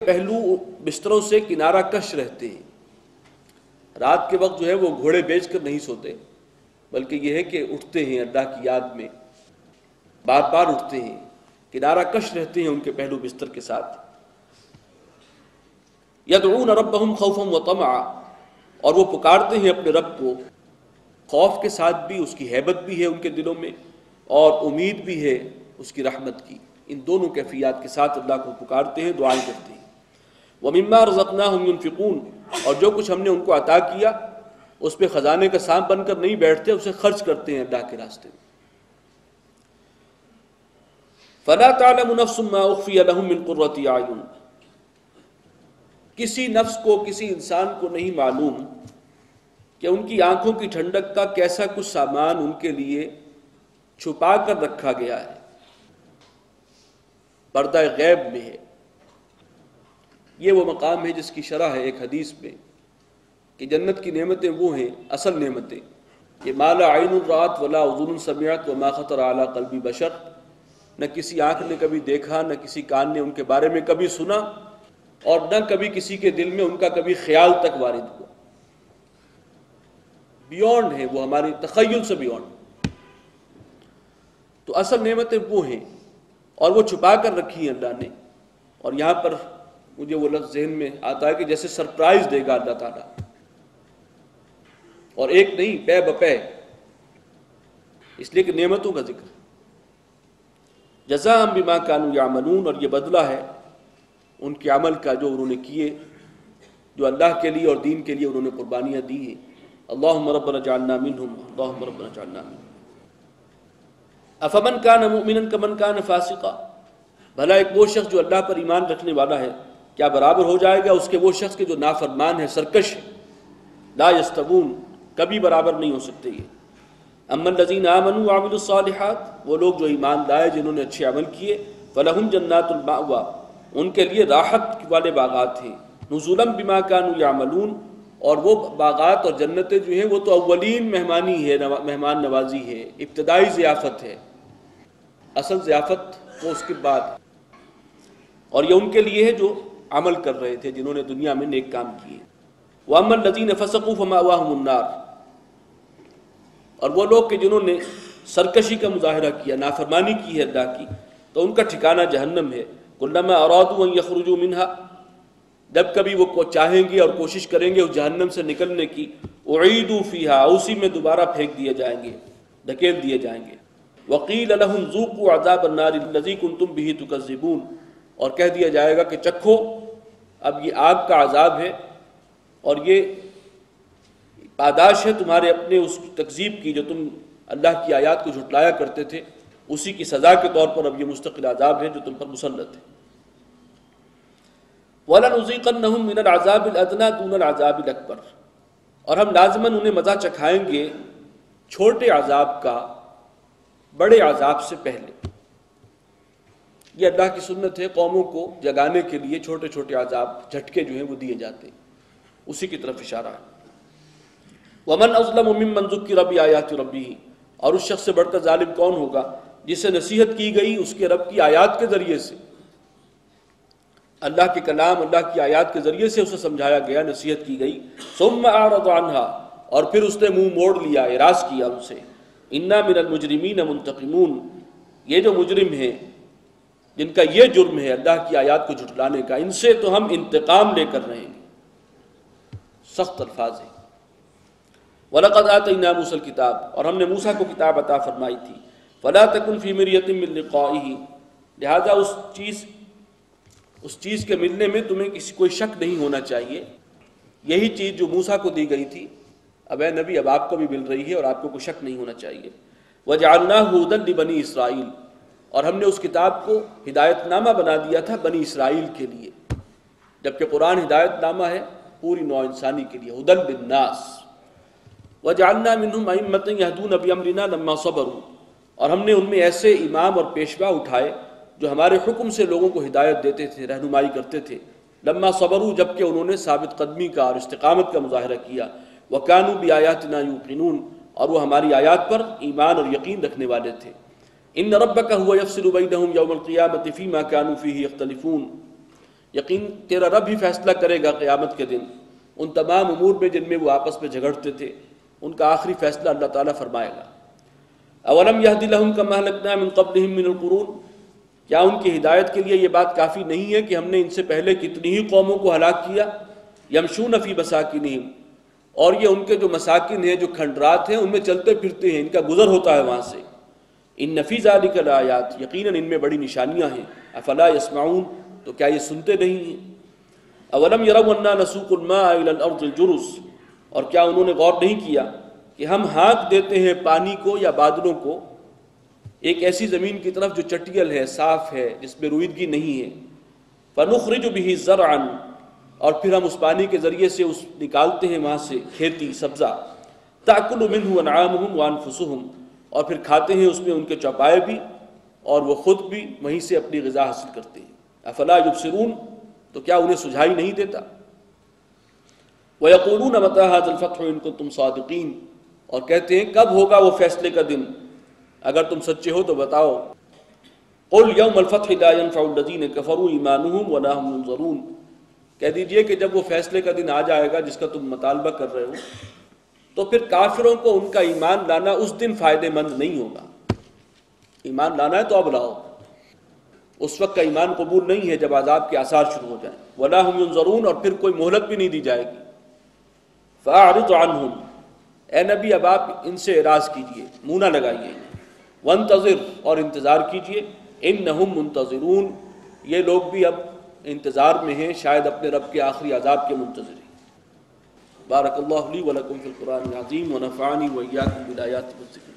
پہلو بستروں سے کنارہ کش رہتے ہیں۔ رات کے وقت جو ہے وہ گھوڑے بیچ کر نہیں سوتے، بلکہ یہ ہے کہ اٹھتے ہیں اللہ کی یاد میں، بار بار اٹھتے ہیں، کنارہ کش رہتے ہیں ان کے پہلو بستر کے ساتھ۔ یدعون ربهم خوفا وطمعا، اور وہ پکارتے ہیں اپنے رب کو خوف کے ساتھ بھی، اس کی ہیبت بھی ہے ان کے دلوں میں، اور امید بھی ہے اس کی رحمت کی۔ ان دونوں کیفیات کے ساتھ اللہ کو پکارتے ہیں، دعائیں کرتے ہیں۔ وَمِمَّا رَزَقْنَاهُمْ يُنْفِقُونَ، اور جو کچھ ہم نے ان کو عطا کیا اس پہ خزانے کا سانپ بن کر نہیں بیٹھتے، اسے خرچ کرتے ہیں اللہ کے راستے میں۔ فَلَا تَعْلَمُ نَفْسٌ مَّا أُخْفِيَ لَهُم مِّن قُرَّةِ أَعْيُنٍ، کسی نفس کو، کسی انسان کو نہیں معلوم کہ ان کی آنکھوں کی ٹھنڈک کا کیسا کچھ سامان ان کے لیے چھپا کر رکھا گیا ہے، پردہ غیب میں ہے۔ یہ وہ مقام ہے جس کی شرح ہے ایک حدیث میں کہ جنت کی نعمتیں وہ ہیں، اصل نعمتیں، کہ ما لا عین رأت ولا اذن سمعت وما خطر علی قلب بشر، نہ کسی آنکھ نے کبھی دیکھا، نہ کسی کان نے ان کے بارے میں کبھی سنا، اور نہ کبھی کسی کے دل میں ان کا کبھی خیال تک وارد ہوا۔ بیونڈ ہے وہ، ہماری تخیل سے بیونڈ۔ تو اصل نعمتیں وہ ہیں، اور وہ چھپا کر رکھی ہیں اللہ نے۔ اور یہاں پر مجھے وہ لفظ ذہن میں آتا ہے کہ جیسے سرپرائز دے گا اللہ تعالیٰ، اور ایک نہیں، پے بپے، اس لیے کہ نعمتوں کا ذکر۔ جزاء بما كانوا يعملون، اور یہ بدلہ ہے ان کے عمل کا جو انہوں نے کیے، جو اللہ کے لیے اور دین کے لیے انہوں نے قربانیاں دی ہیں۔ اللہم ربنا اجعلنا منہم، اللہم ربنا اجعلنا منہم۔ افمن کان مؤمنا کمن کان فاسقا، بھلا ایک وہ شخص جو اللہ پر ایمان رکھنے والا ہے کیا برابر ہو جائے گا اس کے وہ شخص کے جو نافرمان ہے، سرکش ہے؟ لا یستوون، کبھی برابر نہیں ہو سکتے یہ۔ اما الذین آمنوا وعملوا الصالحات، وہ لوگ جو ایمان لائے، جنہوں نے اچھے عمل کیے، فلہم جنات المأویٰ، ان کے لیے راحت والے باغات ہیں، نزلا بما كانوا يعملون، اور وہ باغات اور جنتیں جو ہیں وہ تو اولین مہمانی ہے، مہمان نوازی ہے، ابتدائی ضیافت ہے، اصل ضیافت وہ اس کے بعد، اور یہ ان کے لیے ہے جو عمل کر رہے تھے، جنہوں نے دنیا میں نیک کام کیے۔ وَأَمَّا الَّذِينَ فَسَقُوا فَمَأْوَاهُمُ النَّارُ، اور وہ لوگ کہ جنہوں نے سرکشی کا مظاہرہ کیا، نافرمانی کی ہے اللہ کی، تو ان کا ٹھکانہ جہنم ہے۔ كُلَّمَا أَرَادُوا أَن يَخْرُجُوا مِنْهَا، جب کبھی وہ چاہیں گے اور کوشش کریں گے اس جہنم سے نکلنے کی، أُعِيدُوا فِيهَا، اسی میں دوبارہ پھینک دیے جائیں گے، دھکیل دیے جائیں گے۔ وَقِيلَ لَهُمْ ذُوقُوا عَذَابَ النَّارِ الَّذِي كُنتُمْ بِهِ تُكَذِّبُونَ، اور کہہ دیا جائے گا کہ چکھو اب یہ آگ کا عذاب ہے، اور یہ پاداش ہے تمہارے اپنے اس تکذیب کی جو تم اللہ کی آیات کو جھٹلایا کرتے تھے، اسی کی سزا کے طور پر اب یہ مستقل عذاب ہے جو تم پر مسلط ہے۔ وَلَنُذِيقَنَّهُم مِّنَ الْعَذَابِ الْأَدْنَىٰ دُونَ الْعَذَابِ الْأَكْبَرِ، اور ہم لازماً انہیں مزہ چکھائیں گے چھوٹے عذاب کا بڑے عذاب سے پہلے۔ یہ اللہ کی سنت ہے، قوموں کو جگانے کے لیے چھوٹے چھوٹے عذاب، جھٹکے جو ہیں وہ دیے جاتے ہیں، اسی کی طرف اشارہ ہے۔ وَمَنْ أَظْلَمُ مِمَّنْ ذُكِّرَ بِآيَاتِ رَبِّهِ، اور اس شخص سے بڑھ کر ظالم کون ہوگا جسے نصیحت کی گئی اس کے رب کی آیات کے ذریعے سے، اللہ کے کلام، اللہ کی آیات کے ذریعے سے اسے سمجھایا گیا، نصیحت کی گئی۔ ثُمَّ أَعْرَضَ عَنْهَا، اور پھر اس نے منہ موڑ لیا، اعراض کیا ان سے۔ إِنَّا مِنَ الْمُجْرِمِينَ مُنْتَقِمُونَ، یہ جو مجرم ہیں جن کا یہ جرم ہے اللہ کی آیات کو جھٹلانے کا، ان سے تو ہم انتقام لے کر رہیں گے۔ سخت الفاظ ہیں۔ وَلَقَدْ آتَيْنَا مُوسَى الْكِتَابَ، اور ہم نے موسیٰ کو کتاب عطا فرمائی تھی۔ فَلَا تَكُنْ فِي مِرْيَةٍ مِّن لِقَائِهِ، لہذا اس چیز کے ملنے میں تمہیں کوئی شک نہیں ہونا چاہیے۔ یہی چیز جو موسیٰ کو دی گئی تھی، اب اے نبی اب آپ کو بھی مل رہی ہے، اور آپ کو کوئی شک نہیں ہونا چاہیے۔ وَجَعَلْنَاهُ هُدًى لِبَنِي إِسْرَائِيلَ، اور ہم نے اس کتاب کو ہدایت نامہ بنا دیا تھا بنی اسرائیل کے لیے، جبکہ قرآن ہدایت نامہ ہے پوری نوع انسانی کے لیے، ہدی للناس۔ وجعلنا منہم ائمۃ یہدون بامرنا لما صبروا، اور ہم نے ان میں ایسے امام اور پیشوا اٹھائے جو ہمارے حکم سے لوگوں کو ہدایت دیتے تھے، رہنمائی کرتے تھے، لما صبروا، جبکہ انہوں نے ثابت قدمی کا اور استقامت کا مظاہرہ کیا، وکانوا بآیاتنا یوقنون، اور وہ ہماری آیات پر ایمان اور یقین رکھنے والے تھے۔ ان ربک هو یفصل بینہم یوم القیامۃ فیما کانوا فیہ یختلفون، یقین تیرا رب ہی فیصلہ کرے گا قیامت کے دن ان تمام امور میں جن میں وہ آپس میں جھگڑتے تھے، ان کا آخری فیصلہ اللہ تعالیٰ فرمائے گا۔ اولم یہد لہم کما اہلکنا من قبلہم من القرون، کیا ان کی ہدایت کے لیے یہ بات کافی نہیں ہے کہ ہم نے ان سے پہلے کتنی ہی قوموں کو ہلاک کیا؟ یمشون فی مساکنہم، اور یہ ان کے جو مساکن ہیں، جو کھنڈرات ہیں، ان میں چلتے پھرتے ہیں، ان کا گزر ہوتا ہے وہاں سے۔ ان فی ذلک لآیات، یقیناً ان میں بڑی نشانیاں ہیں۔ افلا یسمعون، تو کیا یہ سنتے نہیں ہیں؟ اولم یروا انا نسوق الماء الی الارض الجرز، اور کیا انہوں نے غور نہیں کیا کہ ہم ہانک دیتے ہیں پانی کو یا بادلوں کو ایک ایسی زمین کی طرف جو چٹیل ہے، صاف ہے، جس میں روئیدگی نہیں ہے۔ فنخرج به زرعا، اور پھر ہم اس پانی کے ذریعے سے نکالتے ہیں وہاں سے کھیتی سبزہ، تاکل منہ انعامہم وانفسہم، اور پھر کھاتے ہیں اس میں ان کے چوپائے بھی اور وہ خود بھی وہیں سے اپنی غذا حاصل کرتے ہیں۔ افلا یبصرون، تو کیا انہیں سجھائی نہیں دیتا؟ وَيَقُولُونَ مَتَىٰ هَٰذَا الْفَتْحُ إِن كُنتُمْ صَادِقِينَ، اور کہتے ہیں کب ہوگا وہ فیصلے کا دن، اگر تم سچے ہو تو بتاؤ۔ قُلْ يَوْمَ الْفَتْحِ لَا يَنفَعُ الَّذِينَ كَفَرُوا إِيمَانُهُمْ وَلَا هُمْ يُنظَرُونَ، کہہ دیجئے کہ جب وہ فیصلے کا دن آ جائے گا جس کا تم مطالبہ کر رہے ہو، تو پھر کافروں کو ان کا ایمان لانا اس دن فائدہ مند نہیں ہوگا۔ ایمان لانا ہے تو اب لاؤ، اس وقت کا ایمان قبول نہیں ہے جب عذاب کے آثار شروع ہو جائیں۔ وَلَا هُمْ يُنظَرُونَ، اور پھر کوئی مہلت بھی نہیں دی جائے گی۔ فَأَعْرِضْ عَنْهُمْ، اے نبی اب آپ ان سے اعراض کیجئے، منہ نہ لگائیے، وَانتَظِرْ، اور انتظار کیجئے، إِنَّهُمْ مُنتَظِرُونَ، یہ لوگ بھی اب انتظار میں ہیں، شاید اپنے رب کے آخری عذاب کے منتظر ہیں۔ بارک اللہ لی ولکم فی القرآن العظیم ونفعنی وإیاکم بالآیات والذکر۔